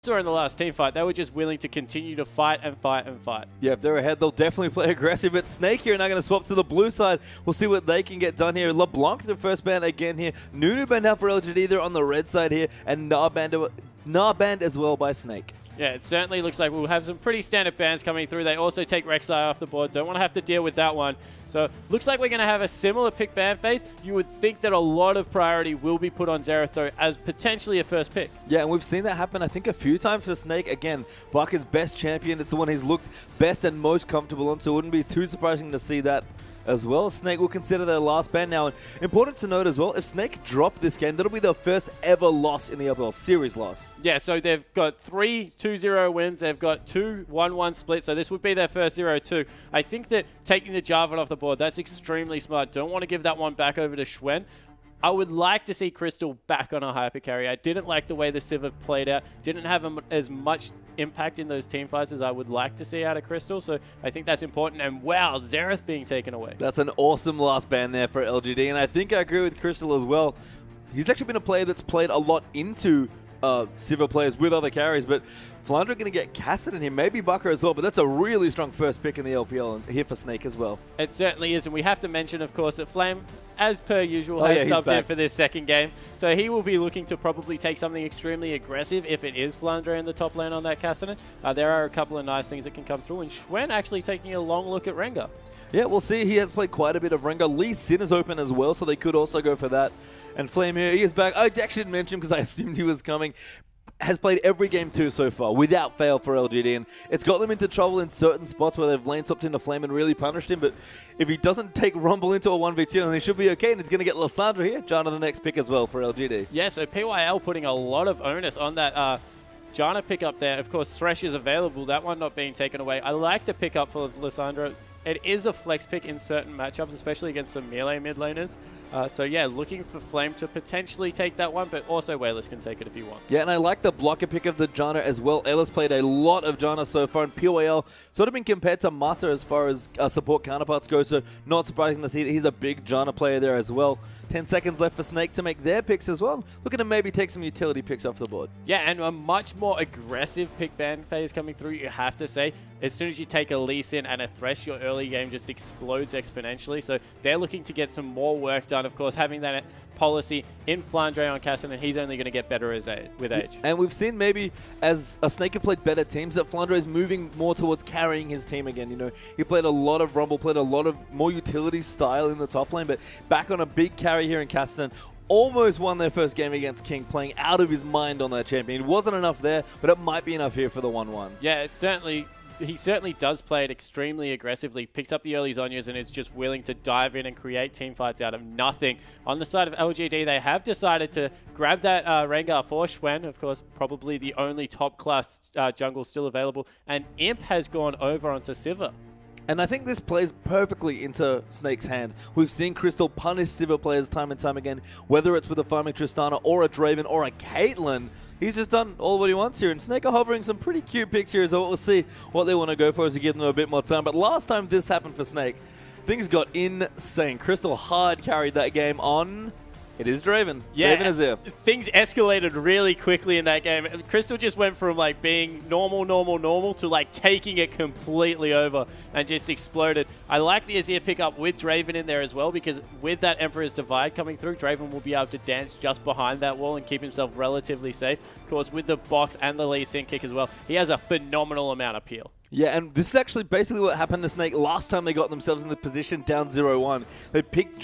in the last team fight, they were just willing to continue to fight and fight and fight. Yeah, if they're ahead, they'll definitely play aggressive. But Snake here now going to swap to the blue side. We'll see what they can get done here. LeBlanc the first ban again here. Nunu banned out for LGD. They're on the red side here. And Nah banned as well by Snake. Yeah, it certainly looks like we'll have some pretty standard bans coming through. They also take Rek'Sai off the board. Don't want to have to deal with that one. So looks like we're going to have a similar pick ban phase. You would think that a lot of priority will be put on Xerath though as potentially a first pick. Yeah, and we've seen that happen, I think, a few times for Snake. Again, Barker's best champion. It's the one he's looked best and most comfortable on, so it wouldn't be too surprising to see that as well. Snake will consider their last ban now. And important to note as well, if Snake drop this game, that'll be their first ever loss in the LPL, series loss. Yeah, so they've got 3 2-0 wins. They've got 2 1-1 splits. So this would be their first 0-2. I think that taking the Jarvan off the board, that's extremely smart. Don't want to give that one back over to Xuen. I would like to see Crystal back on a hyper carry. I didn't like the way the Sivir played out. Didn't have as much impact in those team fights as I would like to see out of Crystal. So I think that's important. And wow, Xerath being taken away. That's an awesome last ban there for LGD. And I think I agree with Crystal as well. He's actually been a player that's played a lot into Sivir players with other carries, but Flandre going to get casted in here, maybe Bucker as well, but that's a really strong first pick in the LPL and here for Snake as well. It certainly is, and we have to mention, of course, that Flame, as per usual, has subbed in for this second game, so he will be looking to probably take something extremely aggressive if it is Flandre in the top lane on that Cassidy. There are a couple of nice things that can come through, and Xuen actually taking a long look at Rengar. Yeah, we'll see. He has played quite a bit of Rengar. Lee Sin is open as well, so they could also go for that. And Flame here, he is back. I actually didn't mention him because I assumed he was coming. Has played every game too so far, without fail for LGD, and it's got them into trouble in certain spots where they've lane swapped into Flame and really punished him, but if he doesn't take Rumble into a 1v2, then he should be okay, and it's going to get Lissandra here. Janna the next pick as well for LGD. Yeah, so PYL putting a lot of onus on that Janna pickup there. Of course, Thresh is available, that one not being taken away. I like the pickup for Lissandra. It is a flex pick in certain matchups, especially against some melee mid laners. So yeah, looking for Flame to potentially take that one, but also Wayless can take it if you want. Yeah, and I like the blocker pick of the Janna as well. Ella's played a lot of Janna so far, and PYL sort of been compared to Mata as far as support counterparts go, so not surprising to see that he's a big Janna player there as well. 10 seconds left for Snake to make their picks as well. Looking to maybe take some utility picks off the board. Yeah, and a much more aggressive pick ban phase coming through, you have to say. As soon as you take a Lee Sin and a Thresh, your early game just explodes exponentially. So they're looking to get some more work done. Of course, having that policy in Flandre on Cassin, and he's only going to get better with age. And we've seen maybe as a Snake have played better teams that Flandre is moving more towards carrying his team again. You know, he played a lot of Rumble, played a lot of more utility style in the top lane, but back on a big carry here in Cassin. Almost won their first game against King, playing out of his mind on their champion. It wasn't enough there, but it might be enough here for the 1-1. Yeah, it's certainly... He certainly does play it extremely aggressively, picks up the early Zhonyas and is just willing to dive in and create team fights out of nothing. On the side of LGD, they have decided to grab that Rengar for Xuen, of course, probably the only top-class jungle still available, and Imp has gone over onto Sivir. And I think this plays perfectly into Snake's hands. We've seen Crystal punish Sivir players time and time again, whether it's with a farming Tristana or a Draven or a Caitlyn. He's just done all what he wants here, and Snake are hovering some pretty cute picks here, so we'll see what they want to go for as we give them a bit more time. But last time this happened for Snake, things got insane. Crystal hard carried that game on... It is Draven. Yeah, Draven is here. Things escalated really quickly in that game. Crystal just went from like being normal to like taking it completely over and just exploded. I like the Azir pickup with Draven in there as well, because with that Emperor's Divide coming through, Draven will be able to dance just behind that wall and keep himself relatively safe. Of course, with the box and the Lee Sin kick as well, he has a phenomenal amount of peel. Yeah, and this is actually basically what happened to Snake last time they got themselves in the position down 0-1. They picked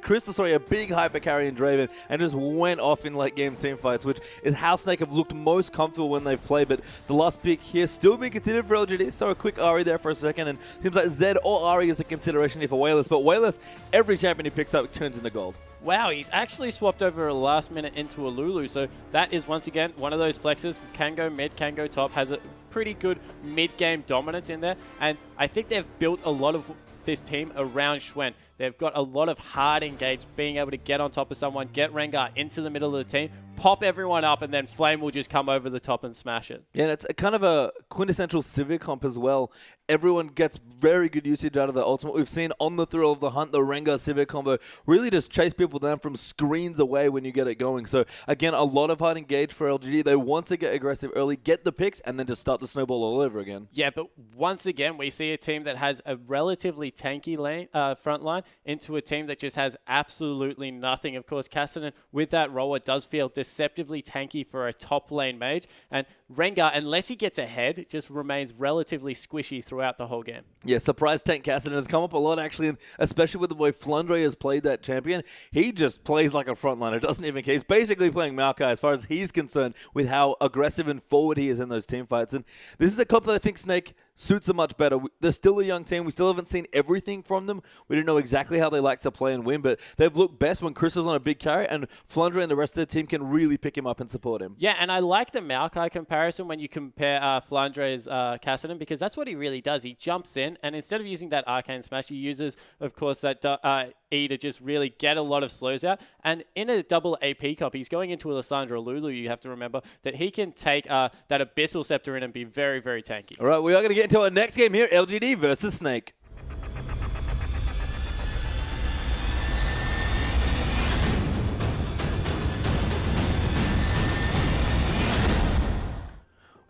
Crystal, a big hyper carry in Draven, and just went off in late game team fights, which is how Snake have looked most comfortable when they've played. But the last pick here still being considered for LGD, so a quick Ahri there for a second, and seems like Zed or Ahri is a consideration here for Wayless. But Wayless, every champion he picks up turns into gold. Wow, he's actually swapped over a last minute into a Lulu, so that is once again one of those flexes. Can go mid, can go top, has a pretty good mid-game dominance in there, and I think they've built a lot of this team around Xuen. They've got a lot of hard engaged, being able to get on top of someone, get Rengar into the middle of the team, pop everyone up, and then Flame will just come over the top and smash it. Yeah, and it's a kind of a quintessential Civic comp as well. Everyone gets very good usage out of the ultimate. We've seen on the Thrill of the Hunt, the Rengar Civic combo really just chase people down from screens away when you get it going. So, again, a lot of hard engage for LGD. They want to get aggressive early, get the picks, and then just start the snowball all over again. Yeah, but once again, we see a team that has a relatively tanky lane, front line into a team that just has absolutely nothing. Of course, Cassidy, with that role, it does feel deceptively tanky for a top lane mage. And Rengar, unless he gets ahead, just remains relatively squishy throughout the whole game. Yeah, surprise tank Cassidy has come up a lot, actually, and especially with the way Flundre has played that champion. He just plays like a frontliner, doesn't even care. He's basically playing Maokai as far as he's concerned with how aggressive and forward he is in those team fights. And this is a comp that I think Snake suits them much better. They're still a young team. We still haven't seen everything from them. We don't know exactly how they like to play and win, but they've looked best when Chris is on a big carry, and Flundre and the rest of the team can really pick him up and support him. Yeah, and I like the Maokai comparison when you compare Flundre's Cassidy, because that's what he really does. He jumps in, and instead of using that Arcane Smash, he uses, of course, that E to just really get a lot of slows out. And in a double AP comp, he's going into a Lissandra Lulu. You have to remember that he can take that Abyssal Scepter in and be very, very tanky. All right, we are going to get into our next game here, LGD versus Snake.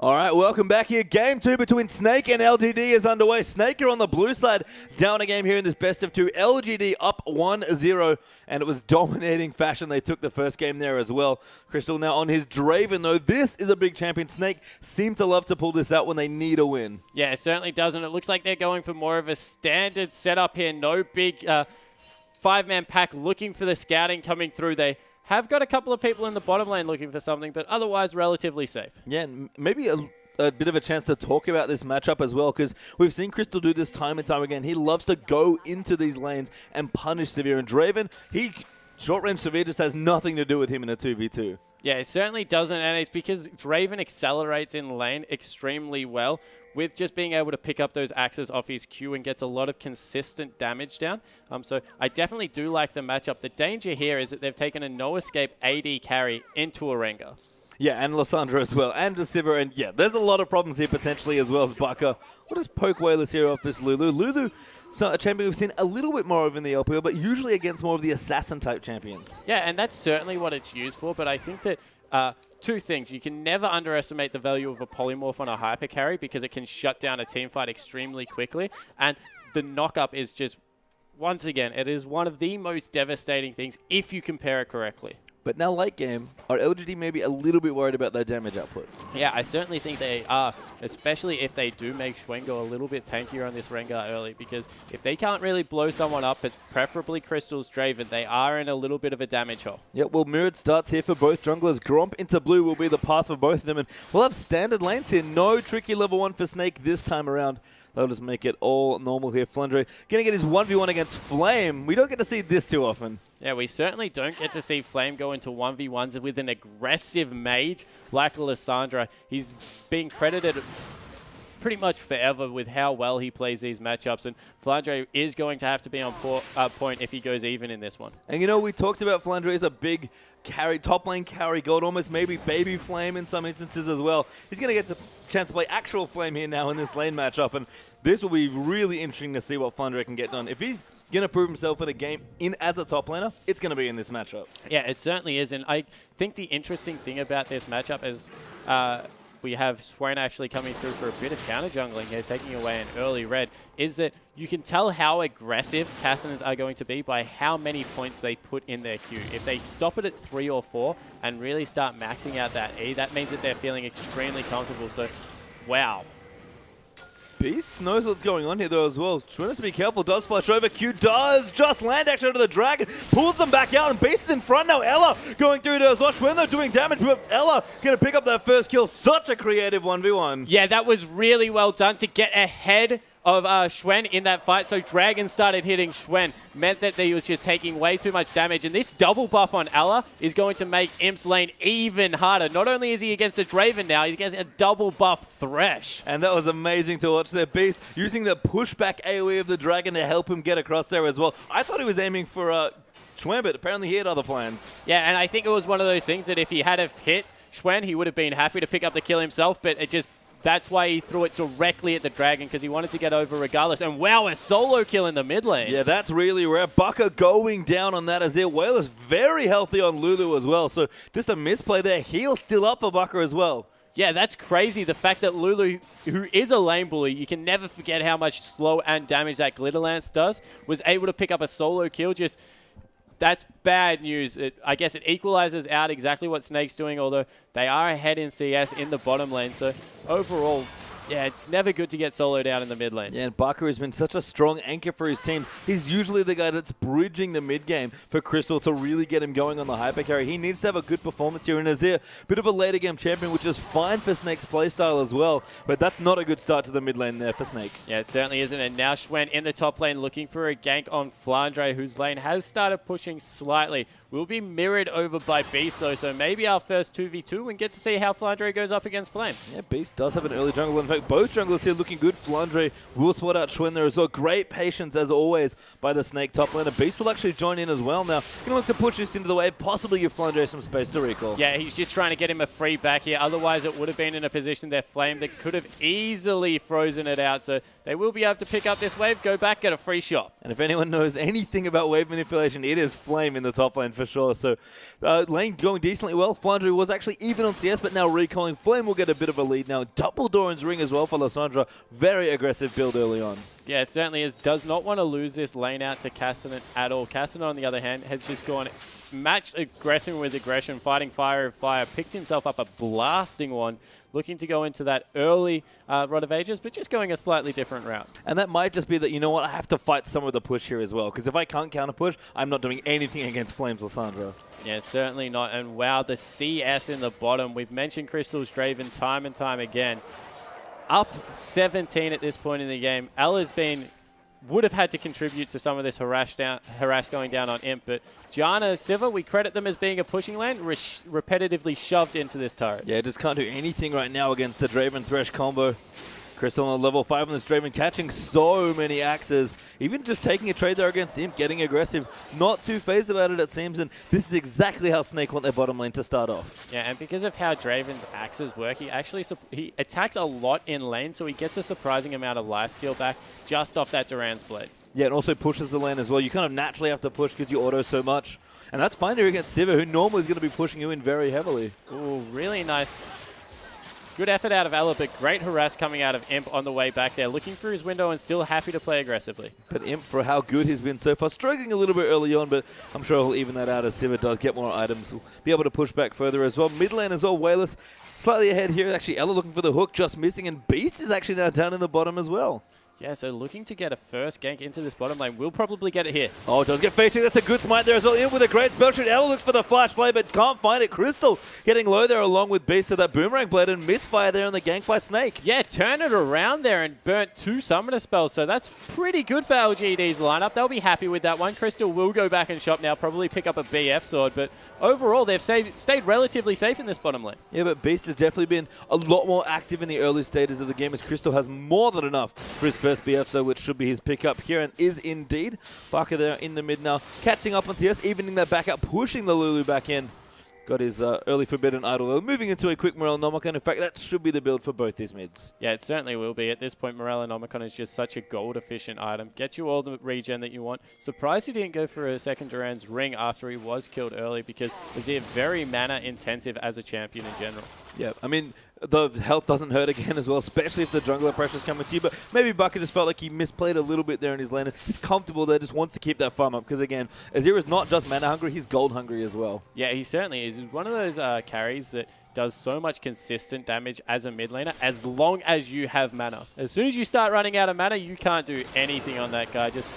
All right, welcome back here. Game 2 between Snake and LGD is underway. Snake are on the blue side, down a game here in this best of 2. LGD up 1-0, and it was dominating fashion. They took the first game there as well. Crystal now on his Draven, though. This is a big champion. Snake seem to love to pull this out when they need a win. Yeah, it certainly does, and it looks like they're going for more of a standard setup here. No big 5-man pack looking for the scouting coming through. They have got a couple of people in the bottom lane looking for something, but otherwise relatively safe. Yeah, and maybe a bit of a chance to talk about this matchup as well, because we've seen Crystal do this time and time again. He loves to go into these lanes and punish Severe. And Draven, short-range Severe just has nothing to do with him in a 2v2. Yeah, it certainly doesn't, and it's because Draven accelerates in lane extremely well with just being able to pick up those axes off his Q and gets a lot of consistent damage down. So I definitely do like the matchup. The danger here is that they've taken a no-escape AD carry into a Rengar. Yeah, and Lissandra as well, and Deceiver, and yeah, there's a lot of problems here potentially as well as Baka. What does poke Whalers here off this Lulu? Lulu, so a champion we've seen a little bit more of in the LPL, but usually against more of the assassin-type champions. Yeah, and that's certainly what it's used for, but I think that two things. You can never underestimate the value of a polymorph on a hyper carry because it can shut down a team fight extremely quickly, and the knock-up is just, once again, it is one of the most devastating things if you compare it correctly. But now late game, are LGD maybe a little bit worried about their damage output? Yeah, I certainly think they are, especially if they do make Schwen go a little bit tankier on this Rengar early, because if they can't really blow someone up, it's preferably Crystal's Draven, they are in a little bit of a damage hole. Yeah, well, mirrored starts here for both junglers. Gromp into blue will be the path for both of them, and we'll have standard lanes here. No tricky level 1 for Snake this time around. They'll just make it all normal here. Flundre gonna get his 1v1 against Flame. We don't get to see this too often. Yeah, we certainly don't get to see Flame go into 1v1s with an aggressive mage like Lissandra. He's being credited pretty much forever with how well he plays these matchups, and Flundre is going to have to be on point if he goes even in this one. And you know, we talked about Flundre as a big carry, top lane carry god, almost maybe baby Flame in some instances as well. He's going to get the chance to play actual Flame here now in this lane matchup, and this will be really interesting to see what Flundre can get done. If he's going to prove himself in a game as a top laner, it's going to be in this matchup. Yeah, it certainly is, and I think the interesting thing about this matchup is we have Swain actually coming through for a bit of counter jungling here, taking away an early red, is that you can tell how aggressive Cassians are going to be by how many points they put in their queue. If they stop it at 3 or 4 and really start maxing out that E, that means that they're feeling extremely comfortable. So, wow. Beast knows what's going on here though as well. Trying to be careful, does flash over. Q does just land actually onto the dragon, pulls them back out, and Beast is in front now. Ella going through to as well. Schwendo doing damage, but Ella going to pick up that first kill. Such a creative 1v1. Yeah, that was really well done to get ahead of Schwen in that fight. So Dragon started hitting Schwen, meant that he was just taking way too much damage. And this double buff on Ella is going to make Imp's lane even harder. Not only is he against a Draven now, he's against a double buff Thresh. And that was amazing to watch there. Beast using the pushback AoE of the Dragon to help him get across there as well. I thought he was aiming for Schwen, but apparently he had other plans. Yeah, and I think it was one of those things that if he had have hit Schwen, he would have been happy to pick up the kill himself, but it just... That's why he threw it directly at the Dragon, because he wanted to get over regardless. And wow, a solo kill in the mid lane. Yeah, that's really rare. Bucker going down on that Azir. Whale is very healthy on Lulu as well. So just a misplay there. Heal still up for Bucker as well. Yeah, that's crazy. The fact that Lulu, who is a lane bully, you can never forget how much slow and damage that Glitter Lance does, was able to pick up a solo kill. Just... That's bad news. I guess it equalizes out exactly what Snake's doing, although they are ahead in CS in the bottom lane. So overall, yeah, it's never good to get soloed out in the mid lane. Yeah, and Barker has been such a strong anchor for his team. He's usually the guy that's bridging the mid game for Crystal to really get him going on the hyper carry. He needs to have a good performance here in Azir. Bit of a later game champion, which is fine for Snake's playstyle as well, but that's not a good start to the mid lane there for Snake. Yeah, it certainly isn't. And now Schwen in the top lane looking for a gank on Flandre, whose lane has started pushing slightly. Will be mirrored over by Beast, though, so maybe our first 2v2 and get to see how Flandre goes up against Flame. Yeah, Beast does have an early jungle. In fact, both junglers here looking good. Flandre will spot out Schwen there as well. Great patience, as always, by the Snake top laner. Beast will actually join in as well now. Going to look to push this into the wave, possibly give Flandre some space to recall. Yeah, he's just trying to get him a free back here. Otherwise, it would have been in a position there, Flame, that could have easily frozen it out. So they will be able to pick up this wave, go back, get a free shot. And if anyone knows anything about wave manipulation, it is Flame in the top lane for sure. So lane going decently well. Flandre was actually even on CS, but now recalling. Flame will get a bit of a lead now. Double Doran's ring as well for Lissandra. Very aggressive build early on. Yeah, it certainly is. Does not want to lose this lane out to Cassidy at all. Cassidy, on the other hand, has just gone matched aggression with aggression, fighting fire with fire, picked himself up a blasting one, looking to go into that early Rod of Ages, but just going a slightly different route. And that might just be that, you know what, I have to fight some of the push here as well, because if I can't counter push, I'm not doing anything against Flames Lissandra. Yeah, certainly not. And wow, the CS in the bottom. We've mentioned Crystal's Draven time and time again. Up 17 at this point in the game. Ella's would have had to contribute to some of this harass going down on Imp, but Janna, Siva, we credit them as being a pushing lane, repetitively shoved into this turret. Yeah, just can't do anything right now against the Draven Thresh combo. Crystal on level 5 on this Draven, catching so many axes. Even just taking a trade there against Imp, getting aggressive. Not too phased about it seems, and this is exactly how Snake want their bottom lane to start off. Yeah, and because of how Draven's axes work, he attacks a lot in lane, so he gets a surprising amount of lifesteal back just off that Duran's Blade. Yeah, and also pushes the lane as well. You kind of naturally have to push because you auto so much. And that's fine here against Siva, who normally is going to be pushing you in very heavily. Ooh, really nice. Good effort out of Ella, but great harass coming out of Imp on the way back there. Looking through his window and still happy to play aggressively. But Imp, for how good he's been so far, struggling a little bit early on, but I'm sure he'll even that out as Siva does get more items. Will be able to push back further as well. Mid lane as well, Wayless slightly ahead here. Actually, Ella looking for the hook, just missing, and Beast is actually now down in the bottom as well. Yeah, so looking to get a first gank into this bottom lane. We'll probably get it here. Oh, it does get featured. That's a good smite there as well. In with a great spell shoot. Ella looks for the flash flame, but can't find it. Crystal getting low there along with Beast to that boomerang blade and misfire there on the gank by Snake. Yeah, turn it around there and burnt 2 summoner spells. So that's pretty good for LGD's lineup. They'll be happy with that one. Crystal will go back and shop now, probably pick up a BF sword, but overall they've stayed relatively safe in this bottom lane. Yeah, but Beast has definitely been a lot more active in the early stages of the game as Crystal has more than enough for his first BF sword, which should be his pickup here, and is indeed. Barker there in the mid now, catching up on CS, evening that back up, pushing the Lulu back in. Got his early Forbidden Idol, moving into a quick Morellonomicon. In fact, that should be the build for both these mids. Yeah, it certainly will be. At this point, Morellonomicon is just such a gold-efficient item. Gets you all the regen that you want. Surprised he didn't go for a second Duran's ring after he was killed early, because Azir very mana-intensive as a champion in general. Yeah, I mean, the health doesn't hurt again as well, especially if the jungler pressure's coming to you. But maybe Bucket just felt like he misplayed a little bit there in his lane. He's comfortable there, just wants to keep that farm up. Because again, Azir is not just mana hungry, he's gold hungry as well. Yeah, he certainly is. He's one of those carries that does so much consistent damage as a mid laner as long as you have mana. As soon as you start running out of mana, you can't do anything on that guy. Just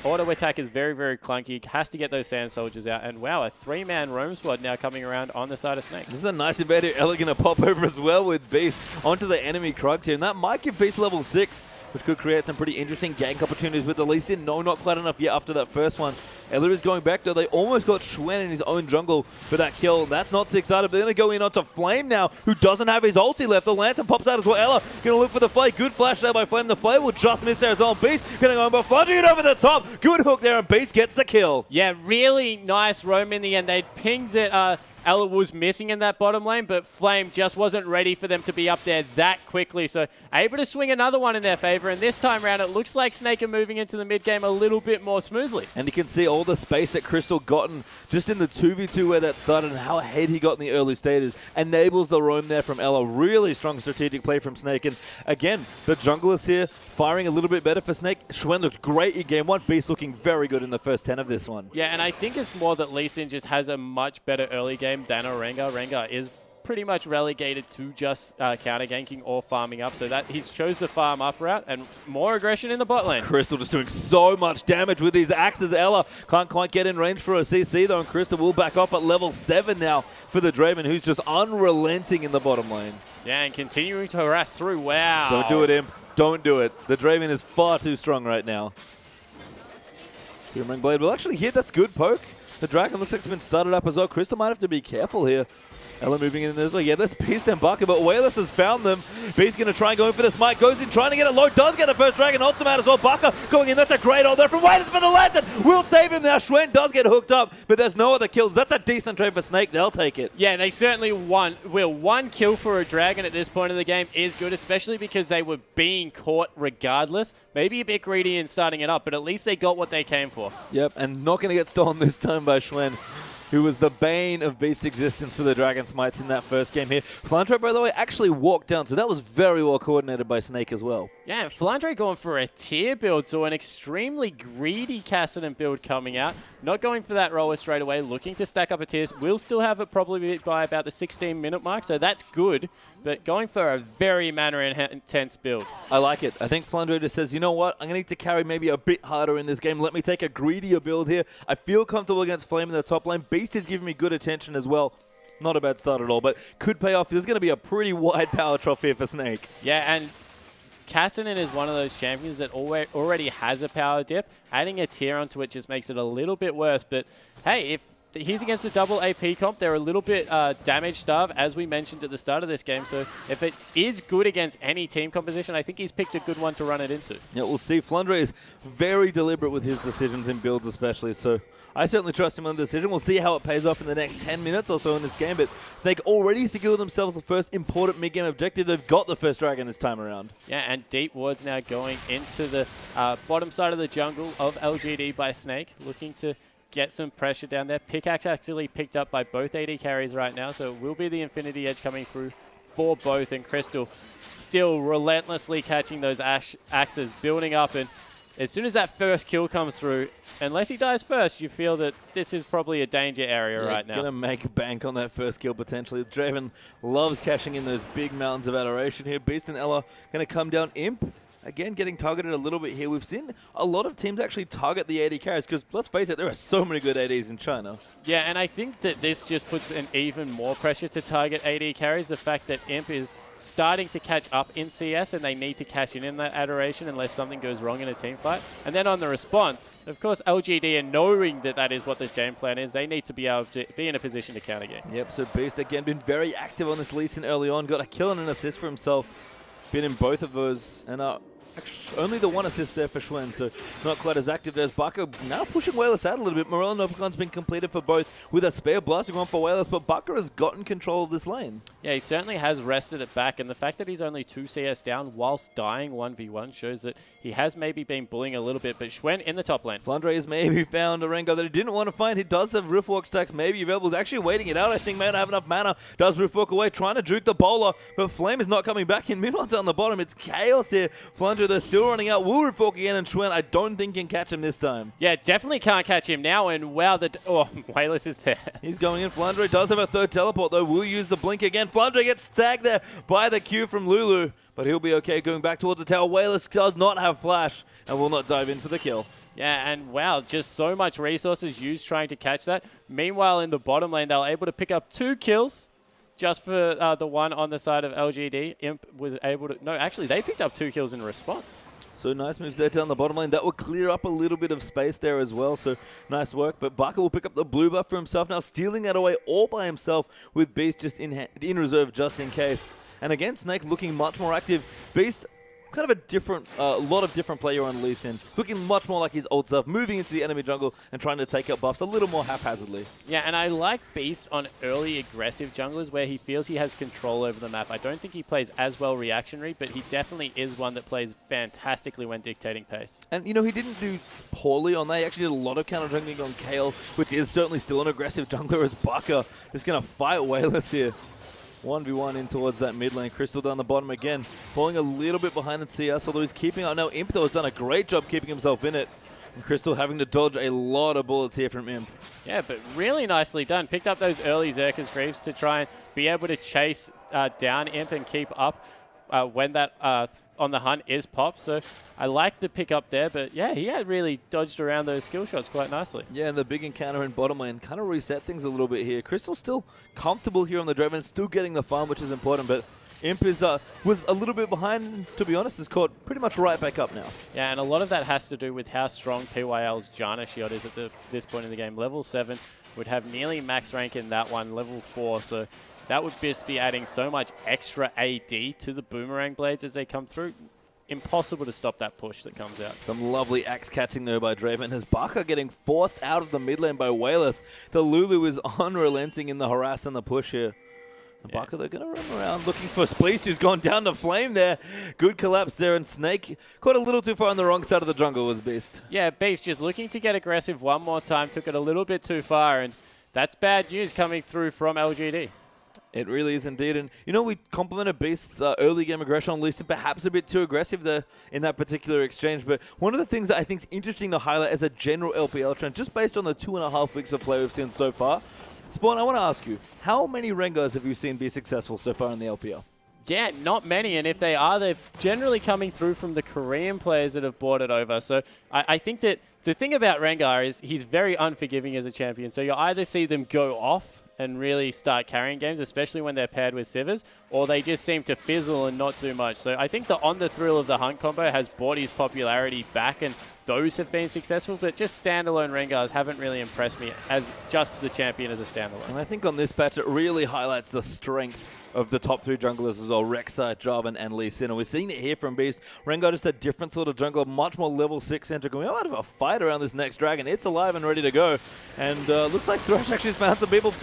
auto attack is very, very clunky. Has to get those Sand Soldiers out. And wow, a 3-man roam squad now coming around on the side of Snake. This is a nice invader. Ella going to pop over as well with Beast onto the enemy Krugs here. And that might give Beast level 6. which could create some pretty interesting gank opportunities with the Lee Sin. No, not quite enough yet after that first one. Ella is going back, though. They almost got Schwen in his own jungle for that kill. That's not six-sided. They're going to go in onto Flame now, who doesn't have his ulti left. The Lantern pops out as well. Ella going to look for the Flay. Good flash there by Flame. The Flay will just miss there as well. Beast going to go in, but flunging it over the top. Good hook there, and Beast gets the kill. Yeah, really nice roam in the end. They'd pinged that Ella was missing in that bottom lane, but Flame just wasn't ready for them to be up there that quickly. So able to swing another one in their favor. And this time around, it looks like Snake are moving into the mid game a little bit more smoothly. And you can see all the space that Crystal gotten just in the 2v2 where that started and how ahead he got in the early stages. Enables the roam there from Ella. Really strong strategic play from Snake. And again, the junglers here firing a little bit better for Snake. Schwen looked great in game one. Beast looking very good in the first 10 of this one. Yeah, and I think it's more that Lee Sin just has a much better early game than Rengar. Rengar is pretty much relegated to just counter ganking or farming up, so that he's chose the farm up route and more aggression in the bot lane. Crystal just doing so much damage with these axes. Ella can't quite get in range for a CC though, and Crystal will back up at level 7 now for the Draven, who's just unrelenting in the bottom lane. Yeah, and continuing to harass through. Wow. Don't do it, Imp. Don't do it. The Draven is far too strong right now. Boomerang Blade will actually hit. That's good poke. The Dragon looks like it's been started up as well. Crystal might have to be careful here. Ella moving in there as well. Yeah, there's Beast and Baka, but Wayless has found them. Beast going to try and go in for the smite. Goes in, trying to get it low. Does get the first Dragon ultimate as well. Baka going in. That's a great ult there from Wayless for the Lantern. Will save him now. Schwen does get hooked up, but there's no other kills. That's a decent trade for Snake. They'll take it. Yeah, they certainly won. Well, one kill for a Dragon at this point in the game is good, especially because they were being caught regardless. Maybe a bit greedy in starting it up, but at least they got what they came for. Yep, and not going to get stolen this time by Schwen, who was the bane of Beast's existence for the Dragon Smites in that first game here. Flantre, by the way, actually walked down, so that was very well coordinated by Snake as well. Yeah, and Flantre going for a tier build, so an extremely greedy Kassadin build coming out. Not going for that roller straight away, looking to stack up a tier. Will still have it probably by about the 16-minute mark, so that's good. But going for a very mana-intense build. I like it. I think Flandre just says, you know what? I'm going to need to carry maybe a bit harder in this game. Let me take a greedier build here. I feel comfortable against Flame in the top lane. Beast is giving me good attention as well. Not a bad start at all, but could pay off. There's going to be a pretty wide power trough here for Snake. Yeah, and Kassadin is one of those champions that already has a power dip. Adding a tier onto it just makes it a little bit worse. But hey, if he's against a double AP comp, they're a little bit damage starved, as we mentioned at the start of this game. So if it is good against any team composition, I think he's picked a good one to run it into. Yeah, we'll see. Flandre is very deliberate with his decisions in builds especially, so I certainly trust him on the decision. We'll see how it pays off in the next 10 minutes or so in this game, but Snake already secured themselves the first important mid-game objective. They've got the first Dragon this time around. Yeah, and deep wards now going into the bottom side of the jungle of LGD by Snake, looking to get some pressure down there. Pickaxe actually picked up by both AD carries right now, so it will be the Infinity Edge coming through for both, and Crystal still relentlessly catching those axes, building up, and as soon as that first kill comes through, unless he dies first, you feel that this is probably a danger area right now. Going to make bank on that first kill potentially. Draven loves cashing in those big mountains of adoration here. Beast and Ella going to come down. Imp, again, getting targeted a little bit here. We've seen a lot of teams actually target the AD carries because, let's face it, there are so many good ADs in China. Yeah, and I think that this just puts an even more pressure to target AD carries. The fact that Imp is starting to catch up in CS and they need to cash in that adoration unless something goes wrong in a team fight. And then on the response, of course, LGD, and knowing that that is what the game plan is, they need to be able to be in a position to counter game. Yep, so Beast again been very active on this Lee Sin early on. Got a kill and an assist for himself. Been in both of those, and actually only the one assist there for Schwen, so not quite as active. There's Baka now pushing Wayless out a little bit. Morello Novacon's been completed for both with a spare blasting one for Wayless, but Baka has gotten control of this lane. Yeah, he certainly has wrested it back, and the fact that he's only 2 CS down whilst dying 1v1 shows that he has maybe been bullying a little bit, but Schwen in the top lane. Flandre has maybe found a Rengar that he didn't want to find. He does have Riftwalk stacks maybe available. He's actually waiting it out. I think may not have enough mana. Does Riftwalk away, trying to juke the bowler, but Flame is not coming back in. Midwin's on the bottom. It's chaos here. Flandre, they're still running out. Will Riftwalk again, and Schwen, I don't think can catch him this time. Yeah, definitely can't catch him now, and wow, Wayless is there. He's going in. Flandre does have a third teleport, though. Will use the blink again. Flandre gets stacked there by the Q from Lulu, but he'll be okay going back towards the tower. Wayless does not have flash and will not dive in for the kill. Yeah, and wow, just so much resources used trying to catch that. Meanwhile, in the bottom lane, they were able to pick up 2 kills just for the one on the side of LGD. Imp was able to... No, actually, they picked up 2 kills in response. So nice moves there down the bottom lane. That will clear up a little bit of space there as well. So nice work. But Baka will pick up the blue buff for himself now, stealing that away all by himself with Beast just in reserve just in case. And again, Snake looking much more active. Beast, kind of a different, lot of different player on Lee Sin. Looking much more like his old self, moving into the enemy jungle and trying to take out buffs a little more haphazardly. Yeah, and I like Beast on early aggressive junglers where he feels he has control over the map. I don't think he plays as well reactionary, but he definitely is one that plays fantastically when dictating pace. And, you know, he didn't do poorly on that. He actually did a lot of counter jungling on Kale, which is certainly still an aggressive jungler as Baka is going to fight Wayless here. 1v1 in towards that mid lane. Crystal down the bottom again, falling a little bit behind in CS, although he's keeping out. Now Imp though has done a great job keeping himself in it. And Crystal having to dodge a lot of bullets here from Imp. Yeah, but really nicely done. Picked up those early Xerxes Greaves to try and be able to chase down Imp and keep up when that on the hunt is popped. So I like the pick up there, but yeah, he had really dodged around those skill shots quite nicely. Yeah, and the big encounter in bottom lane kind of reset things a little bit here. Crystal's still comfortable here on the Draven, still getting the farm, which is important, but Imp is, was a little bit behind, to be honest, is caught pretty much right back up now. Yeah, and a lot of that has to do with how strong PYL's Janna shield is at this point in the game. Level 7 would have nearly max rank in that one, level 4, so that would just be adding so much extra AD to the Boomerang Blades as they come through. Impossible to stop that push that comes out. Some lovely axe catching there by Draven. As Baka getting forced out of the mid lane by Wayless, the Lulu is unrelenting in the harass and the push here. And Baka, they're going to run around looking for Beast, who's gone down to flame there. Good collapse there, and Snake caught a little too far on the wrong side of the jungle was Beast. Yeah, Beast just looking to get aggressive one more time, took it a little bit too far, and that's bad news coming through from LGD. It really is indeed. And, you know, we complimented Beast's early game aggression on Lee Sin, perhaps a bit too aggressive there in that particular exchange. But one of the things that I think is interesting to highlight as a general LPL trend, just based on the 2.5 weeks of play we've seen so far, Spawn, I want to ask you, how many Rengars have you seen be successful so far in the LPL? Yeah, not many, and if they are, they're generally coming through from the Korean players that have brought it over. So I think that the thing about Rengar is he's very unforgiving as a champion. So you'll either see them go off and really start carrying games, especially when they're paired with Sivers, or they just seem to fizzle and not do much. So I think the On The Thrill of the Hunt combo has brought his popularity back, and those have been successful, but just standalone Rengars haven't really impressed me as just the champion as a standalone. And I think on this patch, it really highlights the strength of the top 3 junglers as well, Rek'Sai, Jarvan, and Lee Sin. And we're seeing it here from Beast. Rengar just a different sort of jungler, much more level 6 centric. We might have a fight around this next dragon. It's alive and ready to go. And looks like Thresh actually has found some people.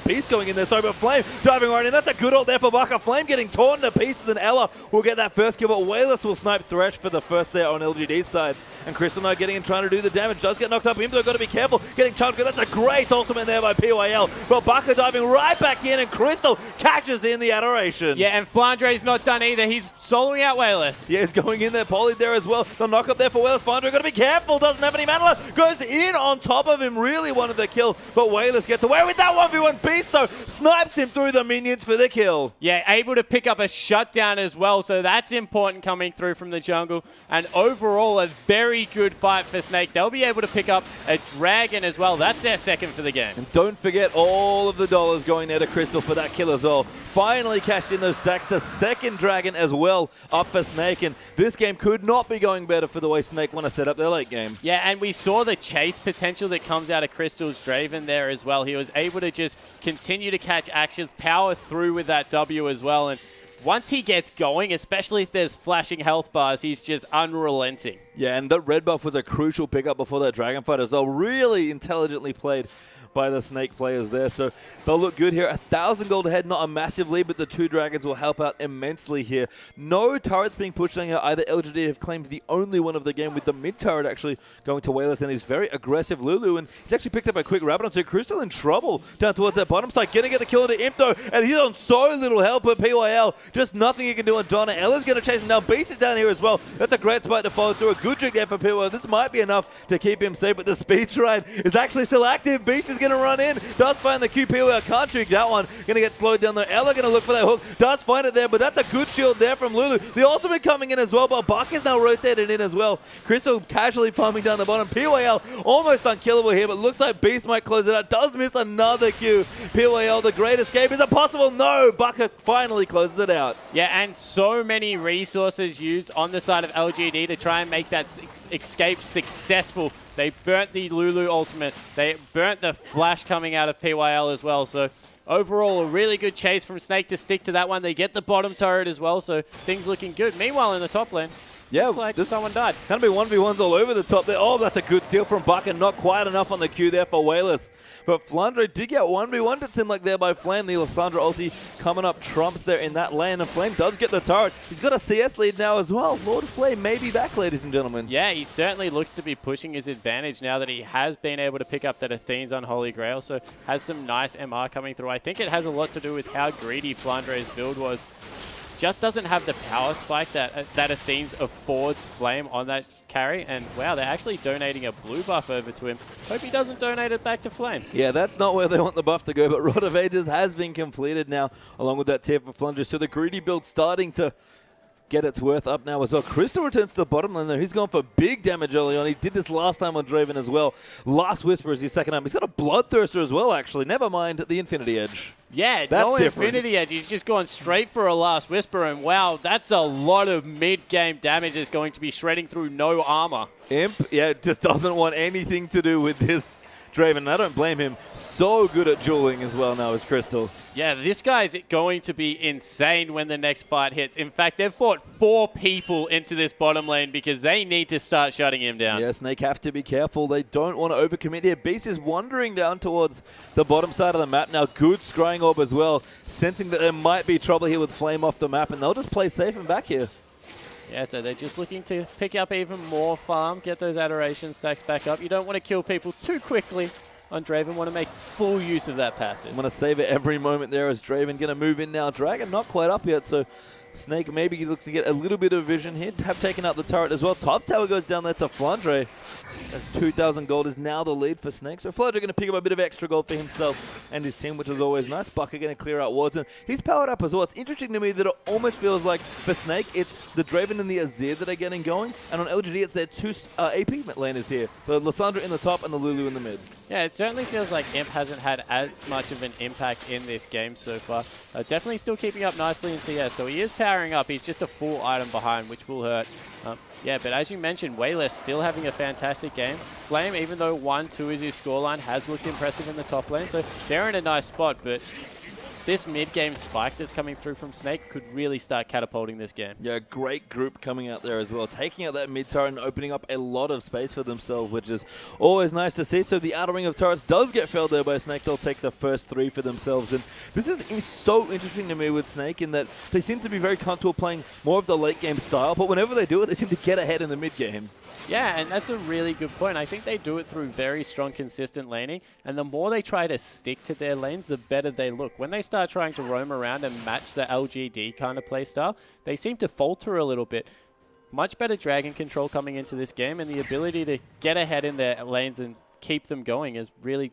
Beast going in there, sorry, but Flame diving right in. That's a good ult there for Baka. Flame getting torn to pieces, and Ella will get that first kill, but Wayless will snipe Thresh for the first there on LGD's side. And Crystal now getting in, trying to do the damage. Does get knocked up. Imp, though, got to be careful. Getting chunked. That's a great ultimate there by PYL. But Baka diving right back in, and Crystal catches in the adoration. Yeah, and Flandre's not done either. He's soloing out Wayless. Yeah, he's going in there. Poly there as well. The knock up there for Wayless. Flandre got to be careful. Doesn't have any mana left. Goes in on top of him. Really wanted the kill, but Wayless gets away with that 1v1. Beast, though, snipes him through the minions for the kill. Yeah, able to pick up a shutdown as well, so that's important coming through from the jungle. And overall, a very good fight for Snake. They'll be able to pick up a dragon as well. That's their second for the game. And don't forget all of the dollars going there to Crystal for that kill as well. Finally cashed in those stacks. The second dragon as well up for Snake. And this game could not be going better for the way Snake want to set up their late game. Yeah, and we saw the chase potential that comes out of Crystal's Draven there as well. He was able to just continue to catch actions, power through with that W as well. And once he gets going, especially if there's flashing health bars, he's just unrelenting. Yeah, and the red buff was a crucial pickup before that dragon fight as well. Really intelligently played by the Snake players there. So they'll look good here. 1,000 gold ahead, not a massive lead, but the 2 dragons will help out immensely here. No turrets being pushed on here either. LGD have claimed the only one of the game, with the mid turret actually going to Wayless and his very aggressive Lulu. And he's actually picked up a quick rabbit onto Crystal in trouble down towards that bottom side. Gonna get the kill into Imp though, and he's on so little help with PYL. Just nothing he can do on Donna. Ella's gonna chase him down. Beast is down here as well. That's a great spot to follow through. A good trick there for PYL. This might be enough to keep him safe, but the speed shrine is actually still active. Beast is going to run in. Does find the QP. Can't trick that one. Going to get slowed down there. Ella going to look for that hook. Does find it there, but that's a good shield there from Lulu. The ultimate coming in as well, but Buck is now rotated in as well. Crystal casually farming down the bottom. PYL almost unkillable here, but looks like Beast might close it out. Does miss another Q. PYL, the great escape. Is it possible? No. Bucker finally closes it out. Yeah, and so many resources used on the side of LGD to try and make that escape successful. They burnt the Lulu ultimate. They burnt the flash coming out of PYL as well. So overall, a really good chase from Snake to stick to that one. They get the bottom turret as well, so things looking good. Meanwhile, in the top lane, looks like someone died. Going to be 1v1s all over the top there. Oh, that's a good steal from Buck, and not quite enough on the Q there for Wayless. But Flandre did get 1v1'd, it seemed like, there by Flame. The Lissandra ulti coming up trumps there in that lane, and Flame does get the turret. He's got a CS lead now as well. Lord Flame may be back, ladies and gentlemen. Yeah, he certainly looks to be pushing his advantage now that he has been able to pick up that Athene's Unholy Grail, so has some nice MR coming through. I think it has a lot to do with how greedy Flandre's build was. Just doesn't have the power spike that Athene's affords Flame on that carry, and wow, they're actually donating a blue buff over to him. Hope he doesn't donate it back to Flame. Yeah, that's not where they want the buff to go, but Rod of Ages has been completed now, along with that tier for Flunger. So the greedy build starting to get its worth up now as well. Crystal returns to the bottom lane though. He's gone for big damage early on. He did this last time on Draven as well. Last Whisper is his second time. He's got a Bloodthirster as well, actually. Never mind the Infinity Edge. Yeah, that's no different. Infinity Edge. He's just gone straight for a Last Whisper, and wow, that's a lot of mid-game damage that's going to be shredding through no armor. Imp, yeah, just doesn't want anything to do with this Draven, and I don't blame him. So good at dueling as well now as Crystal. Yeah, this guy's going to be insane when the next fight hits. In fact, they've fought 4 people into this bottom lane because they need to start shutting him down. Yeah, Snake have to be careful. They don't want to overcommit here. Beast is wandering down towards the bottom side of the map now. Good scrying orb as well, sensing that there might be trouble here with Flame off the map, and they'll just play safe and back here. Yeah, so they're just looking to pick up even more farm, get those adoration stacks back up. You don't want to kill people too quickly on Draven. Want to make full use of that passive. I'm going to save it every moment there as Draven going to move in now. Dragon not quite up yet, so Snake maybe look to get a little bit of vision here. Have taken out the turret as well. Top tower goes down there to Flandre. That's 2,000 gold is now the lead for Snake. So Flandre going to pick up a bit of extra gold for himself and his team, which is always nice. Bucker going to clear out wards. And he's powered up as well. It's interesting to me that it almost feels like for Snake, it's the Draven and the Azir that are getting going. And on LGD, it's their 2 AP laners here. The Lissandra in the top and the Lulu in the mid. Yeah, it certainly feels like Imp hasn't had as much of an impact in this game so far. Definitely still keeping up nicely in CS, so he is powering up. He's just a full item behind, which will hurt. Yeah, but as you mentioned, Wayless still having a fantastic game. Flame, even though 1-2 is his scoreline, has looked impressive in the top lane, so they're in a nice spot, but this mid-game spike that's coming through from Snake could really start catapulting this game. Yeah, great group coming out there as well. Taking out that mid turret and opening up a lot of space for themselves, which is always nice to see. So the outer ring of turrets does get felled there by Snake. They'll take the first 3 for themselves. And this is so interesting to me with Snake in that they seem to be very comfortable playing more of the late game style, but whenever they do it, they seem to get ahead in the mid game. Yeah, and that's a really good point. I think they do it through very strong, consistent laning, and the more they try to stick to their lanes, the better they look. When they start trying to roam around and match the LGD kind of playstyle, they seem to falter a little bit. Much better dragon control coming into this game, and the ability to get ahead in their lanes and keep them going is really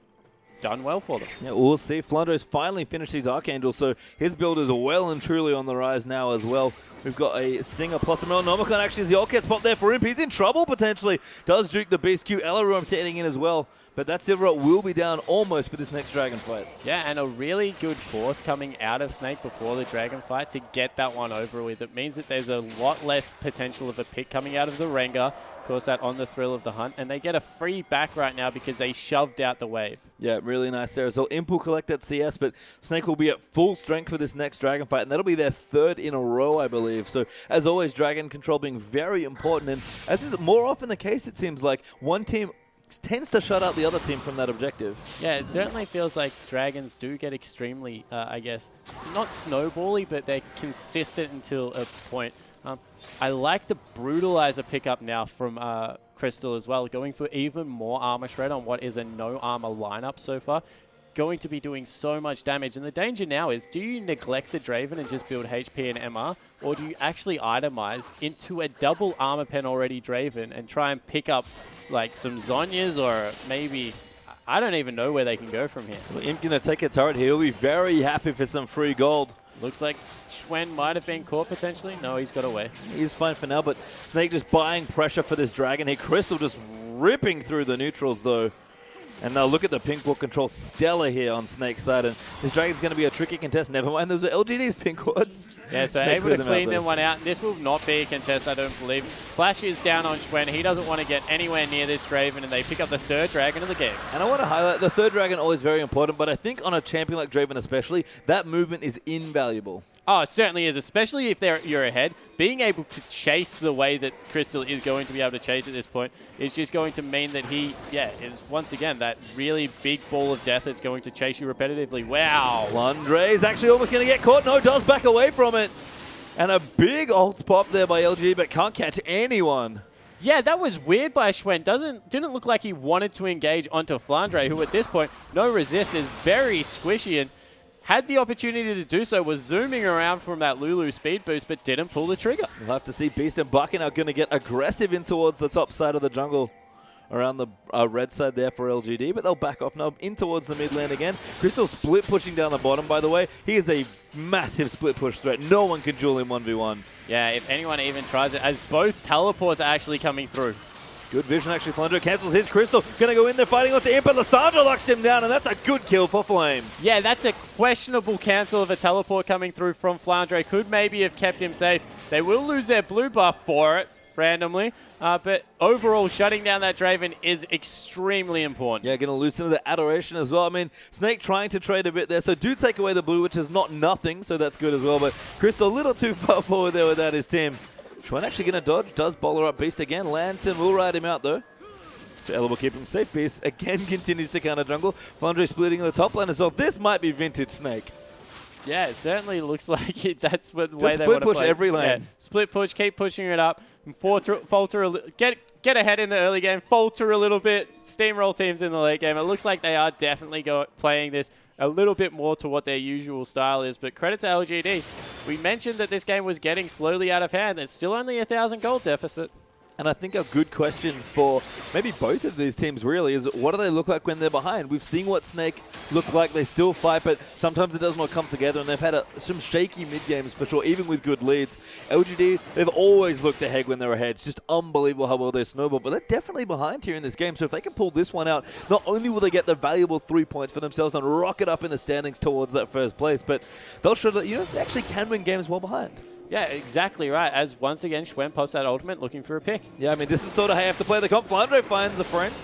done well for them. Yeah, we'll see. Flundro's finally finished his Archangel, so his build is well and truly on the rise now as well. We've got a Stinger plus a Nomicon. Actually, as the ult gets popped there for him, he's in trouble potentially. Does juke the Beast Q. Ella rotating in as well. But that Silverot will be down almost for this next Dragon fight. Yeah, and a really good force coming out of Snake before the Dragon fight to get that one over with. It means that there's a lot less potential of a pick coming out of the Rengar. Of course, that on the thrill of the hunt. And they get a free back right now because they shoved out the wave. Yeah, really nice there as well. Imp will collect that CS, but Snake will be at full strength for this next Dragon fight. And that'll be their 3rd in a row, I believe. So, as always, Dragon control being very important. And as is more often the case, it seems like one team tends to shut out the other team from that objective. Yeah, it certainly feels like Dragons do get extremely, I guess, not snowbally, but they're consistent until a point. I like the Brutalizer pickup now from Crystal as well, going for even more armor shred on what is a no armor lineup so far. Going to be doing so much damage, and the danger now is, do you neglect the Draven and just build HP and MR, or do you actually itemize into a double armor pen already Draven and try and pick up like some Zhonya's or maybe I don't even know where they can go from here. Well, Imp going to take a turret here. He'll be very happy for some free gold. Looks like Schwen might have been caught potentially. No, he's got away. He's fine for now, but Snake just buying pressure for this dragon here. Crystal just ripping through the neutrals, though. And now look at the pink ward control stellar here on Snake's side. And this dragon's going to be a tricky contest. Never mind, those are LGD's pink wards. Yeah, so Snake able to clean them one out. And this will not be a contest, I don't believe. Flash is down on Schwen. He doesn't want to get anywhere near this Draven, and they pick up the third dragon of the game. And I want to highlight, the third dragon always very important, but I think on a champion like Draven especially, that movement is invaluable. Oh, it certainly is, especially if you're ahead. Being able to chase the way that Crystal is going to be able to chase at this point is just going to mean that he, is once again that really big ball of death that's going to chase you repetitively. Wow. Flandre is actually almost going to get caught. No, does back away from it. And a big ult pop there by LGD, but can't catch anyone. Yeah, that was weird by Schwen. Didn't look like he wanted to engage onto Flandre, who at this point, no resist, is very squishy and had the opportunity to do so, was zooming around from that Lulu speed boost, but didn't pull the trigger. We'll have to see. Beast and Bucking are going to get aggressive in towards the top side of the jungle around the red side there for LGD, but they'll back off now in towards the mid lane again. Crystal split pushing down the bottom, by the way. He is a massive split push threat. No one can duel him 1v1. Yeah, if anyone even tries it, as both teleports are actually coming through. Good vision, actually. Flandre cancels his Crystal. Going to go in there fighting onto Imp, but Lissandra locks him down, and that's a good kill for Flame. Yeah, that's a questionable cancel of a teleport coming through from Flandre. Could maybe have kept him safe. They will lose their blue buff for it, randomly. But overall, shutting down that Draven is extremely important. Yeah, going to lose some of the adoration as well. I mean, Snake trying to trade a bit there, so do take away the blue, which is not nothing, so that's good as well. But Crystal a little too far forward there without his team. Schwen actually going to dodge, does bowler up Beast again. Lantern will ride him out though. So Ella will keep him safe. Beast again continues to counter jungle. Flandre splitting in the top lane as well. This might be vintage Snake. Yeah, it certainly looks like it. That's what the way just they want to play. split push every lane. Yeah, split push, keep pushing it up. And falter get ahead in the early game, falter a little bit, steamroll teams in the late game. It looks like they are definitely playing this a little bit more to what their usual style is. But credit to LGD. We mentioned that this game was getting slowly out of hand. There's still only 1,000 gold deficit. And I think a good question for maybe both of these teams really is, what do they look like when they're behind? We've seen what Snake look like. They still fight, but sometimes it does not come together, and they've had some shaky mid-games for sure, even with good leads. LGD, they've always looked ahead when they're ahead. It's just unbelievable how well they snowball, but they're definitely behind here in this game. So if they can pull this one out, not only will they get the valuable 3 points for themselves and rocket up in the standings towards that first place, but they'll show that, they actually can win games while behind. Yeah, exactly right. As once again, Schwen pops that ultimate looking for a pick. Yeah, I mean, this is sort of how you have to play the comp. Flandre finds a friend.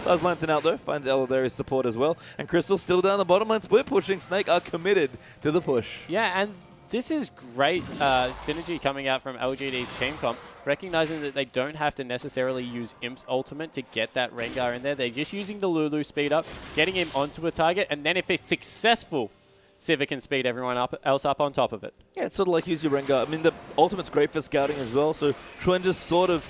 Does Lantern out though. Finds Ella there as support as well. And Crystal still down the bottom lane. Split pushing. Snake are committed to the push. Yeah, and this is great synergy coming out from LGD's team comp, recognizing that they don't have to necessarily use Imp's ultimate to get that Rengar in there. They're just using the Lulu speed up, getting him onto a target, and then if it's successful, Civic can speed everyone else up on top of it. Yeah, it's sort of like use your Rengar. I mean, the ultimate's great for scouting as well, so Schwen just sort of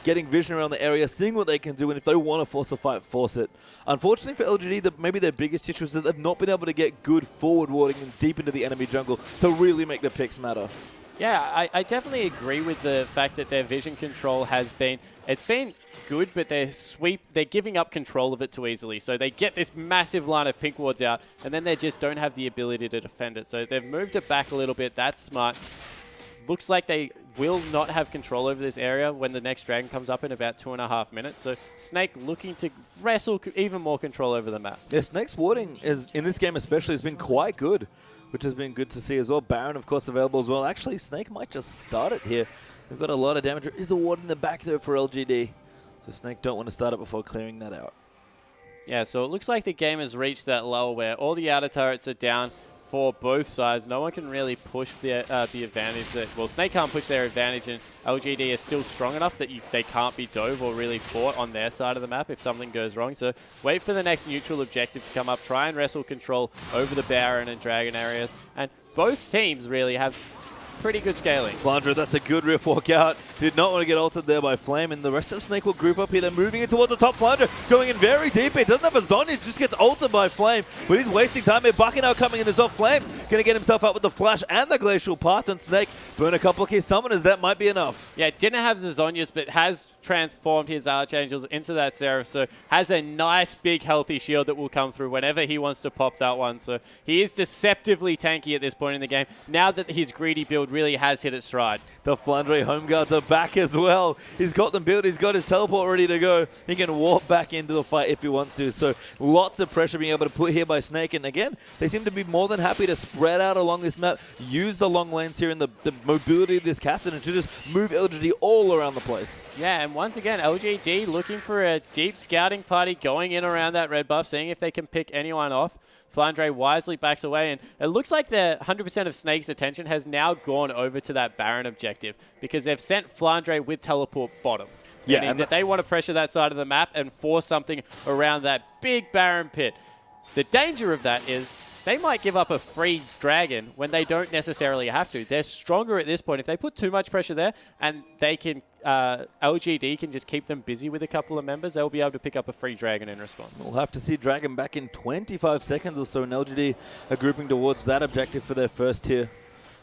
getting vision around the area, seeing what they can do, and if they want to force a fight, force it. Unfortunately for LGD, maybe their biggest issue is that they've not been able to get good forward warding and deep into the enemy jungle to really make the picks matter. Yeah, I definitely agree with the fact that their vision control has been, it's been good, but they're giving up control of it too easily. So they get this massive line of pink wards out, and then they just don't have the ability to defend it. So they've moved it back a little bit. That's smart. Looks like they will not have control over this area when the next dragon comes up in about 2.5 minutes. So Snake looking to wrestle even more control over the map. Yeah, Snake's warding in this game especially has been quite good, which has been good to see as well. Baron, of course, available as well. Actually, Snake might just start it here. They've got a lot of damage. There is a ward in the back there for LGD. So Snake don't want to start it before clearing that out. Yeah, so it looks like the game has reached that lull where all the outer turrets are down for both sides. No one can really push the advantage. Well, Snake can't push their advantage, and LGD is still strong enough that they can't be dove or really fought on their side of the map if something goes wrong. So wait for the next neutral objective to come up. Try and wrestle control over the Baron and Dragon areas. And both teams really have pretty good scaling. Flandre, that's a good riff walk out. Did not want to get ulted there by Flame, and the rest of Snake will group up here. They're moving in towards the top. Flandre going in very deep. He doesn't have a Zon. He just gets ulted by Flame, but he's wasting time here. Bucky now coming in as well. Flame going Going to get himself out with the Flash and the Glacial Path, and Snake burn a couple of key summoners. That might be enough. Yeah, didn't have the Zhonya's, but has transformed his Archangels into that Seraph, so has a nice, big, healthy shield that will come through whenever he wants to pop that one. So he is deceptively tanky at this point in the game, now that his greedy build really has hit its stride. The Flandre home guards are back as well. He's got them built. He's got his teleport ready to go. He can warp back into the fight if he wants to. So lots of pressure being able to put here by Snake. And again, they seem to be more than happy to spread out along this map, use the long lanes here and the mobility of this Cassidy to just move LGD all around the place. Yeah, and once again, LGD looking for a deep scouting party going in around that red buff, seeing if they can pick anyone off. Flandre wisely backs away, and it looks like the 100% of Snake's attention has now gone over to that Baron objective because they've sent Flandre with teleport bottom. Yeah, and that they want to pressure that side of the map and force something around that big Baron pit. The danger of that is they might give up a free dragon when they don't necessarily have to. They're stronger at this point. If they put too much pressure there and they can, LGD can just keep them busy with a couple of members, they'll be able to pick up a free dragon in response. We'll have to see Dragon back in 25 seconds or so, and LGD are grouping towards that objective for their first tier.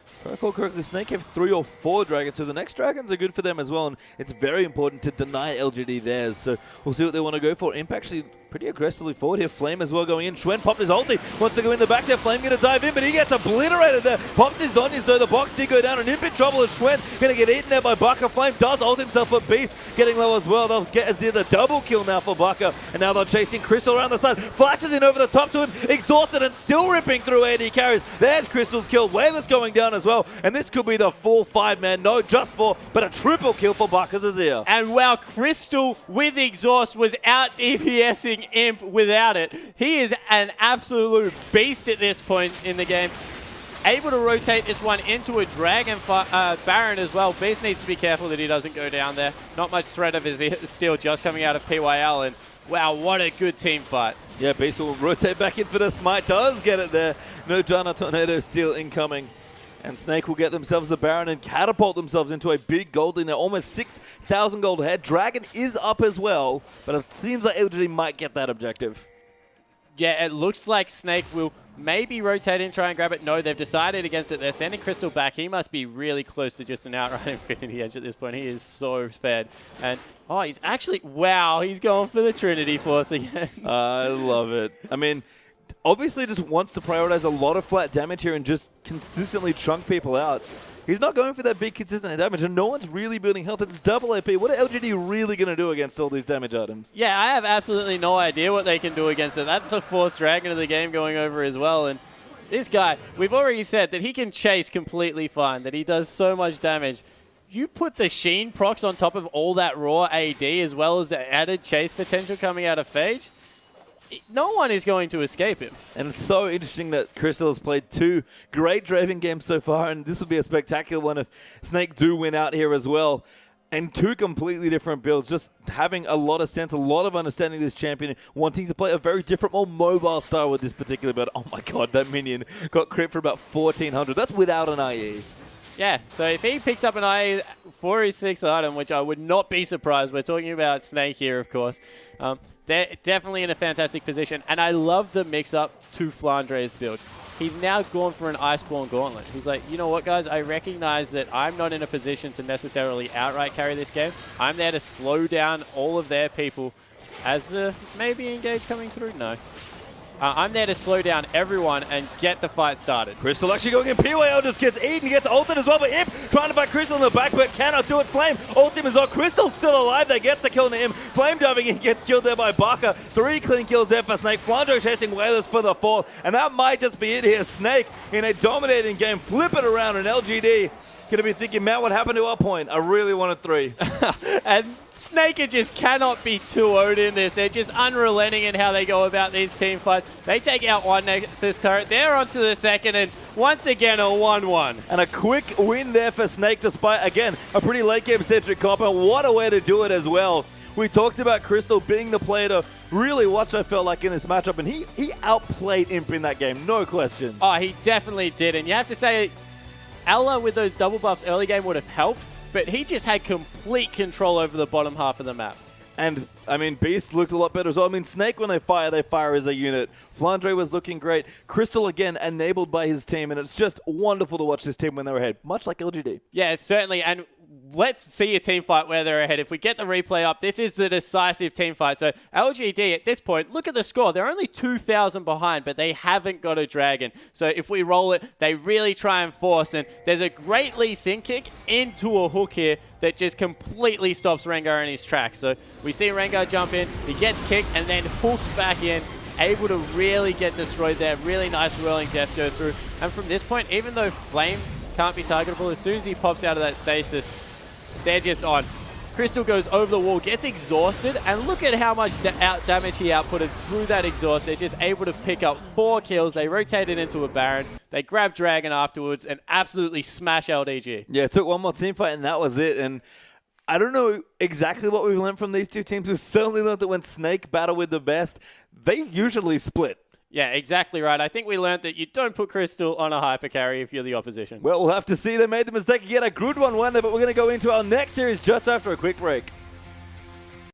If I recall correctly, Snake have 3 or 4 dragons, so the next dragons are good for them as well, and it's very important to deny LGD theirs, so we'll see what they want to go for. Imp actually pretty aggressively forward here. Flame as well going in. Schwen popped his ulti. Wants to go in the back there. Flame going to dive in, but he gets obliterated there. Pops his Zhonya's, so the box did go down, and Imp in trouble as Schwen going to get eaten there by Baka. Flame does ult himself for Beast, getting low as well. They'll get Azir the double kill now for Baka, and now they're chasing Crystal around the side. Flashes in over the top to him, exhausted and still ripping through AD carries. There's Crystal's kill. Wayless going down as well, and this could be the full 5-man. No, just 4, but a triple kill for Baka's Azir. And while Crystal with exhaust was out DPSing Imp without it, he is an absolute beast at this point in the game. Able to rotate this one into a Dragon Baron as well. Beast needs to be careful that he doesn't go down there. Not much threat of his steal just coming out of PYL, and wow, what a good team fight. Yeah, Beast will rotate back in for the smite. Does get it there. No Janna Tornado steal incoming. And Snake will get themselves the Baron and catapult themselves into a big gold in there. Almost 6,000 gold ahead. Dragon is up as well, but it seems like LGD might get that objective. Yeah, it looks like Snake will maybe rotate and try and grab it. No, they've decided against it. They're sending Crystal back. He must be really close to just an outright Infinity Edge at this point. He is so spared. And, oh, he's actually, wow, he's going for the Trinity Force again. I love it. I mean, obviously just wants to prioritize a lot of flat damage here and just consistently chunk people out. He's not going for that big consistent damage, and no one's really building health. It's double AP. What are LGD really going to do against all these damage items? Yeah, I have absolutely no idea what they can do against it. That's a 4th dragon of the game going over as well, and this guy, we've already said that he can chase completely fine, that he does so much damage. You put the Sheen procs on top of all that raw AD as well as the added chase potential coming out of Phage, no one is going to escape him. And it's so interesting that Crystal has played 2 great Draven games so far, and this would be a spectacular one if Snake do win out here as well. And 2 completely different builds, just having a lot of sense, a lot of understanding of this champion, wanting to play a very different, more mobile style with this particular build. Oh my god, that minion got crit for about 1,400. That's without an IE. Yeah, so if he picks up an IE for his 6th item, which I would not be surprised, we're talking about Snake here, of course, they're definitely in a fantastic position, and I love the mix-up to Flandre's build. He's now gone for an Iceborne Gauntlet. He's like, you know what, guys? I recognize that I'm not in a position to necessarily outright carry this game. I'm there to slow down all of their people as the maybe engage coming through. No. I'm there to slow down everyone and get the fight started. Crystal actually going in. PYL just gets eaten, gets ulted as well, but Imp trying to buy Crystal in the back, but cannot do it. Flame ults him as well. Crystal's still alive there, gets the kill on the Imp. Flame diving in, gets killed there by Baka. 3 clean kills there for Snake. Flandre chasing Wayless for the 4th, and that might just be it here. Snake in a dominating game, flip it around, and LGD going to be thinking, man, what happened to our point? I really wanted 3. And Snake just cannot be 2-0'd in this. They're just unrelenting in how they go about these team fights. They take out one Nexus turret. They're onto the 2nd, and once again, a 1-1. And a quick win there for Snake, despite, again, a pretty late game-centric comp. And what a way to do it as well. We talked about Crystal being the player to really watch, I felt like, in this matchup, and he outplayed Imp in that game, no question. Oh, he definitely did, and you have to say, Ella with those double buffs early game would have helped, but he just had complete control over the bottom half of the map. And, I mean, Beast looked a lot better as well. I mean, Snake, when they fire as a unit. Flandre was looking great. Crystal, again, enabled by his team, and it's just wonderful to watch this team when they were ahead, much like LGD. Yeah, certainly. And let's see a team fight where they're ahead. If we get the replay up, this is the decisive team fight. So LGD at this point, look at the score. They're only 2,000 behind, but they haven't got a dragon. So if we roll it, they really try and force. And there's a great Lee Sin kick into a hook here that just completely stops Rengar in his tracks. So we see Rengar jump in, he gets kicked and then hooked back in, able to really get destroyed there. Really nice rolling death go through. And from this point, even though Flame can't be targetable, as soon as he pops out of that stasis, they're just on. Crystal goes over the wall, gets exhausted, and look at how much damage he outputted through that exhaust. They're just able to pick up 4 kills. They rotate it into a Baron. They grab Dragon afterwards and absolutely smash LDG. Yeah, it took one more team fight, and that was it. And I don't know exactly what we've learned from these two teams. We've certainly learned that when Snake battle with the best, they usually split. Yeah, exactly right. I think we learned that you don't put Crystal on a hyper carry if you're the opposition. Well, we'll have to see. They made the mistake again. A good one, weren't they? But we're going to go into our next series just after a quick break.